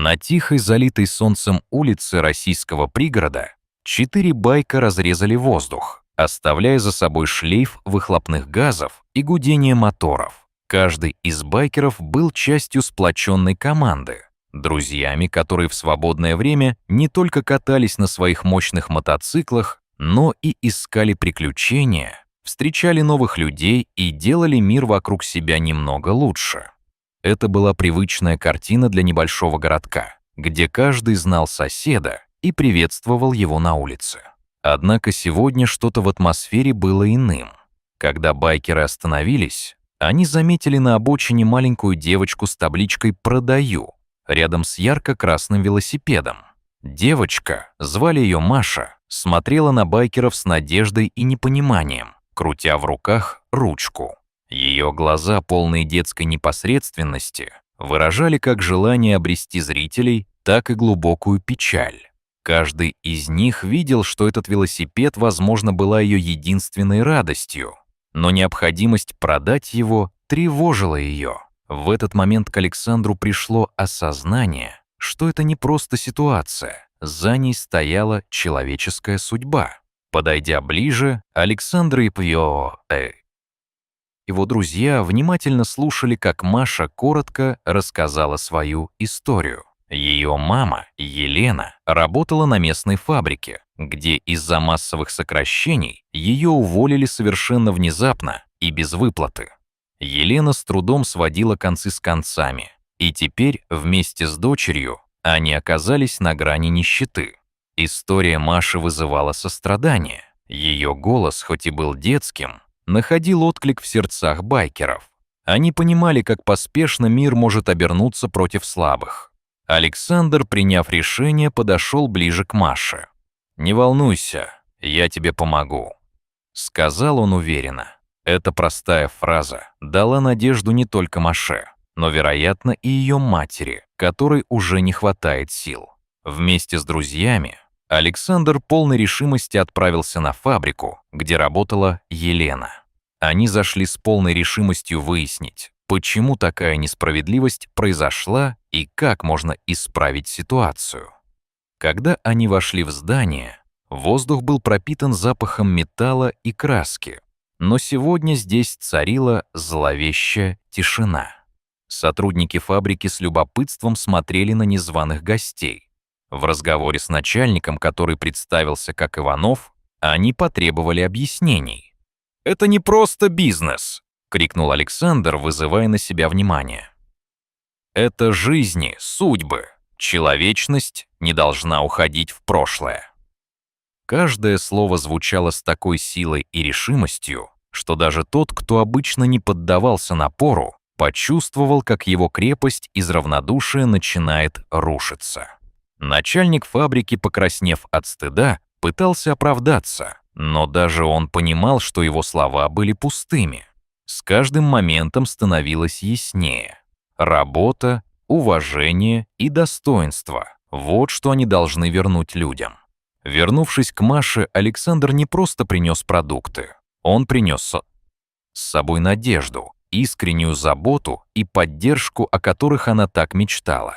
На тихой, залитой солнцем улице российского пригорода 4 байка разрезали воздух, оставляя за собой шлейф выхлопных газов и гудение моторов. Каждый из байкеров был частью сплоченной команды, друзьями, которые в свободное время не только катались на своих мощных мотоциклах, но и искали приключения, встречали новых людей и делали мир вокруг себя немного лучше. Это была привычная картина для небольшого городка, где каждый знал соседа и приветствовал его на улице. Однако сегодня что-то в атмосфере было иным. Когда байкеры остановились, они заметили на обочине маленькую девочку с табличкой «Продаю» рядом с ярко-красным велосипедом. Девочка, звали ее Маша, смотрела на байкеров с надеждой и непониманием, крутя в руках ручку. Ее глаза, полные детской непосредственности, выражали как желание обрести зрителей, так и глубокую печаль. Каждый из них видел, что этот велосипед, возможно, была ее единственной радостью, но необходимость продать его тревожила ее. В этот момент к Александру пришло осознание, что это не просто ситуация, за ней стояла человеческая судьба. Подойдя ближе, Александр и его друзья внимательно слушали, как Маша коротко рассказала свою историю. Ее мама, Елена, работала на местной фабрике, где из-за массовых сокращений ее уволили совершенно внезапно и без выплаты. Елена с трудом сводила концы с концами, и теперь вместе с дочерью они оказались на грани нищеты. История Маши вызывала сострадание. Ее голос, хоть и был детским, находил отклик в сердцах байкеров. Они понимали, как поспешно мир может обернуться против слабых. Александр, приняв решение, подошел ближе к Маше. «Не волнуйся, я тебе помогу», — сказал он уверенно. Эта простая фраза дала надежду не только Маше, но, вероятно, и ее матери, которой уже не хватает сил. Вместе с друзьями Александр полной решимости отправился на фабрику, где работала Елена. Они зашли с полной решимостью выяснить, почему такая несправедливость произошла и как можно исправить ситуацию. Когда они вошли в здание, воздух был пропитан запахом металла и краски, но сегодня здесь царила зловещая тишина. Сотрудники фабрики с любопытством смотрели на незваных гостей. В разговоре с начальником, который представился как Иванов, они потребовали объяснений. «Это не просто бизнес!» — крикнул Александр, вызывая на себя внимание. «Это жизни, судьбы. Человечность не должна уходить в прошлое». Каждое слово звучало с такой силой и решимостью, что даже тот, кто обычно не поддавался напору, почувствовал, как его крепость из равнодушия начинает рушиться. Начальник фабрики, покраснев от стыда, пытался оправдаться, но даже он понимал, что его слова были пустыми. С каждым моментом становилось яснее. Работа, уважение и достоинство — вот что они должны вернуть людям. Вернувшись к Маше, Александр не просто принес продукты. Он принес с собой надежду, искреннюю заботу и поддержку, о которых она так мечтала.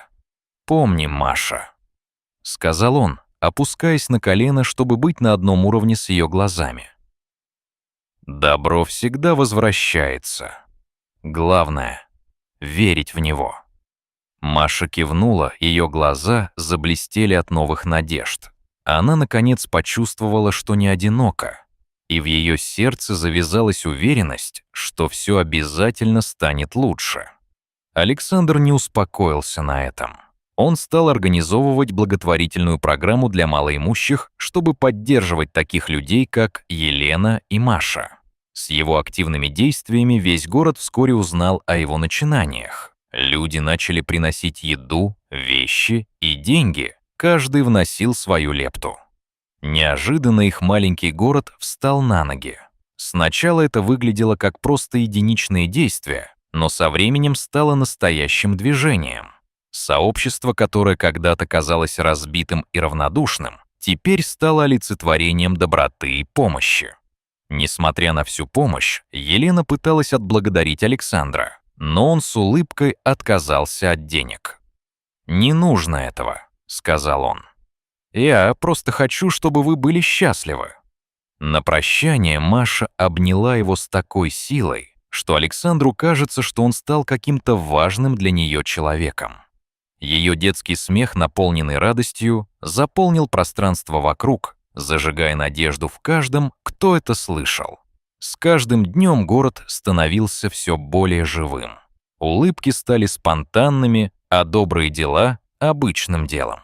«Помни, Маша», — сказал он, опускаясь на колено, чтобы быть на одном уровне с ее глазами. «Добро всегда возвращается. Главное — верить в него». Маша кивнула, ее глаза заблестели от новых надежд. Она, наконец, почувствовала, что не одинока, и в ее сердце завязалась уверенность, что все обязательно станет лучше. Александр не успокоился на этом. Он стал организовывать благотворительную программу для малоимущих, чтобы поддерживать таких людей, как Елена и Маша. С его активными действиями весь город вскоре узнал о его начинаниях. Люди начали приносить еду, вещи и деньги. Каждый вносил свою лепту. Неожиданно их маленький город встал на ноги. Сначала это выглядело как просто единичные действия, но со временем стало настоящим движением. Сообщество, которое когда-то казалось разбитым и равнодушным, теперь стало олицетворением доброты и помощи. Несмотря на всю помощь, Елена пыталась отблагодарить Александра, но он с улыбкой отказался от денег. «Не нужно этого», — сказал он. «Я просто хочу, чтобы вы были счастливы». На прощание Маша обняла его с такой силой, что Александру кажется, что он стал каким-то важным для нее человеком. Ее детский смех, наполненный радостью, заполнил пространство вокруг, зажигая надежду в каждом, кто это слышал. С каждым днем город становился все более живым. Улыбки стали спонтанными, а добрые дела — обычным делом.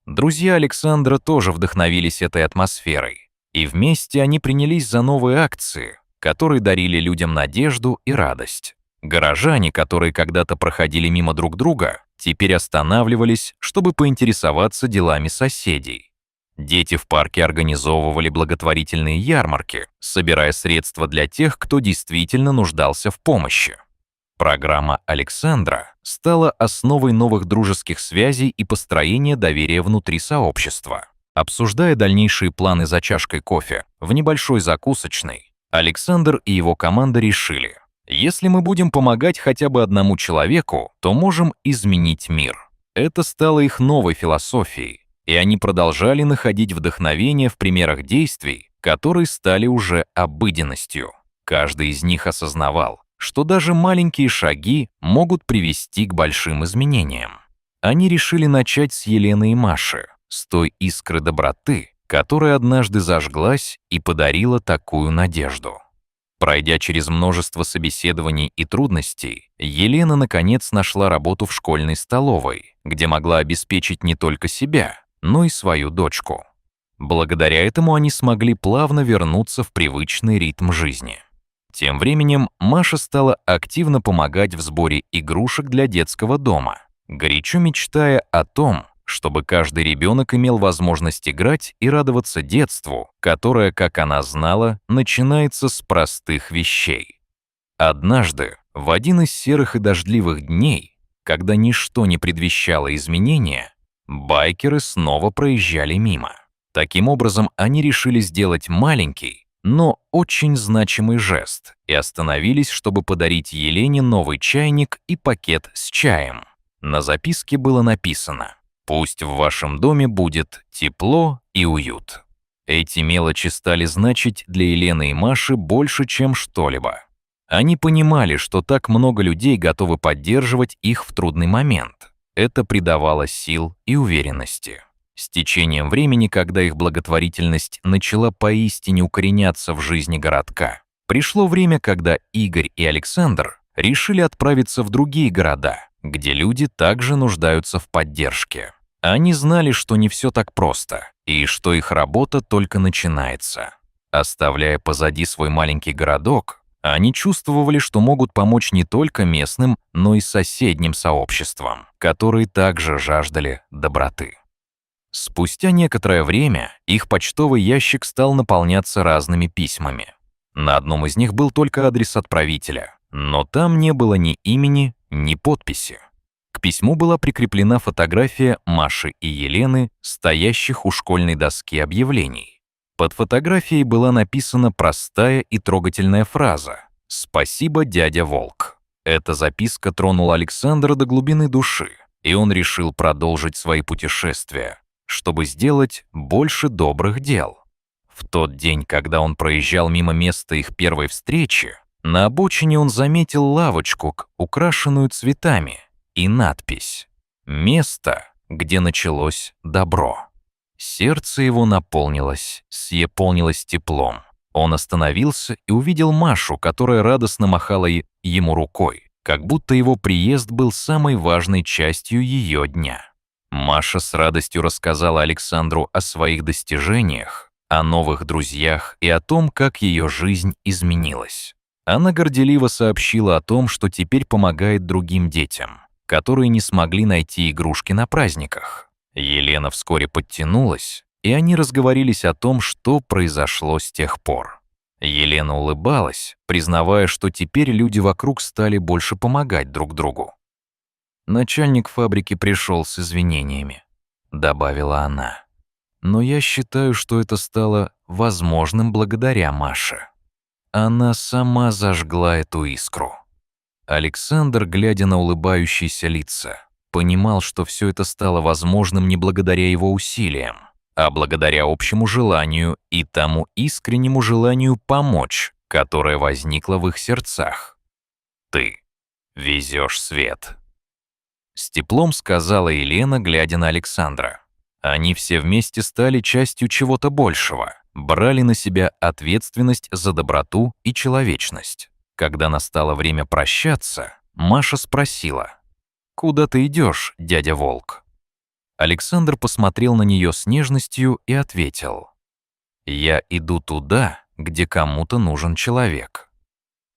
Друзья Александра тоже вдохновились этой атмосферой, и вместе они принялись за новые акции, которые дарили людям надежду и радость. Горожане, которые когда-то проходили мимо друг друга, теперь останавливались, чтобы поинтересоваться делами соседей. Дети в парке организовывали благотворительные ярмарки, собирая средства для тех, кто действительно нуждался в помощи. Программа Александра стала основой новых дружеских связей и построения доверия внутри сообщества. Обсуждая дальнейшие планы за чашкой кофе в небольшой закусочной, Александр и его команда решили: если мы будем помогать хотя бы одному человеку, то можем изменить мир. Это стало их новой философией, и они продолжали находить вдохновение в примерах действий, которые стали уже обыденностью. Каждый из них осознавал, что даже маленькие шаги могут привести к большим изменениям. Они решили начать с Елены и Маши, с той искры доброты, которая однажды зажглась и подарила такую надежду. Пройдя через множество собеседований и трудностей, Елена наконец нашла работу в школьной столовой, где могла обеспечить не только себя, но и свою дочку. Благодаря этому они смогли плавно вернуться в привычный ритм жизни. Тем временем Маша стала активно помогать в сборе игрушек для детского дома, горячо мечтая о том, чтобы каждый ребенок имел возможность играть и радоваться детству, которое, как она знала, начинается с простых вещей. Однажды, в один из серых и дождливых дней, когда ничто не предвещало изменения, байкеры снова проезжали мимо. Таким образом, они решили сделать маленький, но очень значимый жест и остановились, чтобы подарить Елене новый чайник и пакет с чаем. На записке было написано: «Пусть в вашем доме будет тепло и уют». Эти мелочи стали значить для Елены и Маши больше, чем что-либо. Они понимали, что так много людей готовы поддерживать их в трудный момент. Это придавало сил и уверенности. С течением времени, когда их благотворительность начала поистине укореняться в жизни городка, пришло время, когда Игорь и Александр решили отправиться в другие города, где люди также нуждаются в поддержке. Они знали, что не все так просто, и что их работа только начинается. Оставляя позади свой маленький городок, они чувствовали, что могут помочь не только местным, но и соседним сообществам, которые также жаждали доброты. Спустя некоторое время их почтовый ящик стал наполняться разными письмами. На одном из них был только адрес отправителя, но там не было ни имени, ни подписи. К письму была прикреплена фотография Маши и Елены, стоящих у школьной доски объявлений. Под фотографией была написана простая и трогательная фраза: «Спасибо, дядя Волк». Эта записка тронула Александра до глубины души, и он решил продолжить свои путешествия, чтобы сделать больше добрых дел. В тот день, когда он проезжал мимо места их первой встречи, на обочине он заметил лавочку, украшенную цветами, и надпись «Место, где началось добро». Сердце его наполнилось теплом. Он остановился и увидел Машу, которая радостно махала ему рукой, как будто его приезд был самой важной частью ее дня. Маша с радостью рассказала Александру о своих достижениях, о новых друзьях и о том, как ее жизнь изменилась. Она горделиво сообщила о том, что теперь помогает другим детям, которые не смогли найти игрушки на праздниках. Елена вскоре подтянулась, и они разговорились о том, что произошло с тех пор. Елена улыбалась, признавая, что теперь люди вокруг стали больше помогать друг другу. «Начальник фабрики пришел с извинениями», — добавила она. «Но я считаю, что это стало возможным благодаря Маше. Она сама зажгла эту искру». Александр, глядя на улыбающиеся лица, понимал, что все это стало возможным не благодаря его усилиям, а благодаря общему желанию и тому искреннему желанию помочь, которое возникло в их сердцах. «Ты везешь свет», — с теплом сказала Елена, глядя на Александра. Они все вместе стали частью чего-то большего, брали на себя ответственность за доброту и человечность. Когда настало время прощаться, Маша спросила: «Куда ты идешь, дядя Волк?» Александр посмотрел на нее с нежностью и ответил: «Я иду туда, где кому-то нужен человек».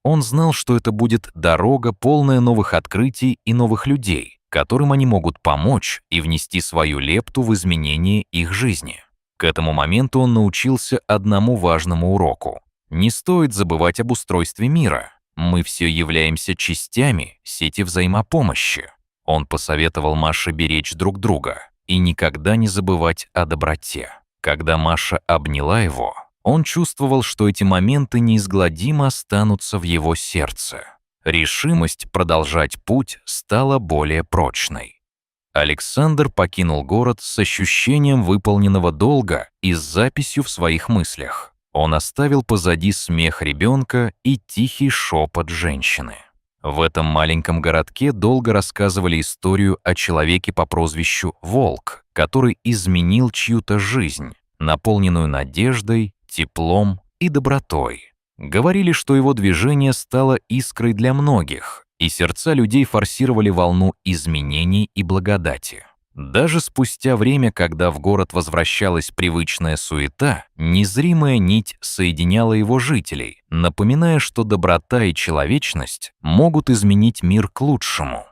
Он знал, что это будет дорога, полная новых открытий и новых людей, которым они могут помочь и внести свою лепту в изменение их жизни. К этому моменту он научился одному важному уроку: не стоит забывать об устройстве мира. Мы все являемся частями сети взаимопомощи. Он посоветовал Маше беречь друг друга и никогда не забывать о доброте. Когда Маша обняла его, он чувствовал, что эти моменты неизгладимо останутся в его сердце. Решимость продолжать путь стала более прочной. Александр покинул город с ощущением выполненного долга и с записью в своих мыслях. Он оставил позади смех ребенка и тихий шепот женщины. В этом маленьком городке долго рассказывали историю о человеке по прозвищу Волк, который изменил чью-то жизнь, наполненную надеждой, теплом и добротой. Говорили, что его движение стало искрой для многих, и сердца людей форсировали волну изменений и благодати. Даже спустя время, когда в город возвращалась привычная суета, незримая нить соединяла его жителей, напоминая, что доброта и человечность могут изменить мир к лучшему.